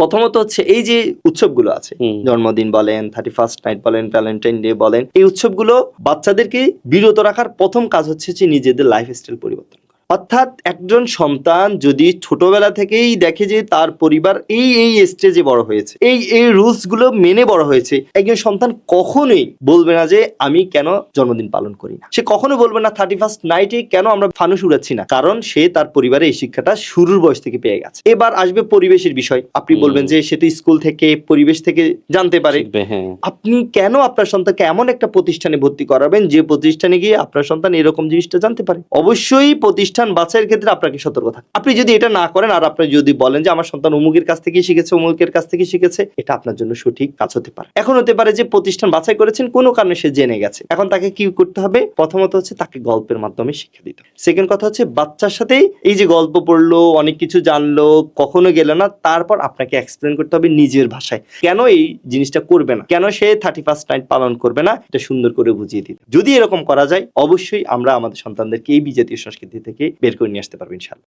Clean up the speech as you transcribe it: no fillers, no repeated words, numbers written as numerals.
প্রথমত হচ্ছে এই যে উৎসবগুলো আছে, জন্মদিন বলেন, 31st নাইট বলেন, ভ্যালেন্টাইন ডে বলেন, এই উৎসবগুলো বাচ্চাদেরকে বিরত রাখার প্রথম কাজ হচ্ছে যে নিজেদের লাইফস্টাইল পরিবর্তন করা। অর্থাৎ একজন সন্তান যদি ছোটবেলা থেকেই দেখে যে তার পরিবার এই স্টেজে বড় হয়েছে, এই রুলস গুলো মেনে বড় হয়েছে, একজন সন্তান কখনোই বলবে না যে আমি কেন জন্মদিন পালন করি না। সে কখনো বলবে না 31st নাইটে কেন আমরা ফানুস উড়াচ্ছি না, কারণ সে তার পরিবারে এই শিক্ষাটা শুরুর বয়স থেকে পেয়ে গেছে। এবার আসবে পরিবেশের বিষয়। আপনি বলবেন যে সে তো স্কুল থেকে, পরিবেশ থেকে জানতে পারে। আপনি কেন আপনার সন্তানকে এমন একটা প্রতিষ্ঠানে ভর্তি করাবেন যে প্রতিষ্ঠানে গিয়ে আপনার সন্তান এরকম জিনিসটা জানতে পারে? অবশ্যই প্রতিষ্ঠান বাছাইয়ের ক্ষেত্রে আপনাকে সতর্ক থাকতে। আপনি যদি এটা না করেন আর আপনি যদি বলেন যে আমার সন্তান অমুকের কাছ থেকে শিখেছে, অমুকের কাছ থেকে শিখেছে, এটা আপনার জন্য সঠিক কাজ হতে পারে। এখন হতে পারে যে প্রতিষ্ঠান বাছাই করেছেন, কোনো কারণে সে জেনে গেছে, এখন তাকে কি করতে হবে? প্রথমত হচ্ছে তাকে গল্পের মাধ্যমে শিক্ষা দিতে। সেকেন্ড কথা হচ্ছে বাচ্চার সাথে এই যে গল্প পড়লো, অনেক কিছু জানলো, কখনো গেল না, তারপর আপনাকে এক্সপ্লেন করতে হবে নিজের ভাষায় কেন এই জিনিসটা করবে না, কেন সে 31st নাইট পালন করবে না, এটা সুন্দর করে বুঝিয়ে দিতে। যদি এরকম করা যায়, অবশ্যই আমরা আমাদের সন্তানদেরকে এই বিজাতীয় সংস্কৃতি থেকে বের করে নিয়ে আসতে পারবো ইনশাআল্লাহ।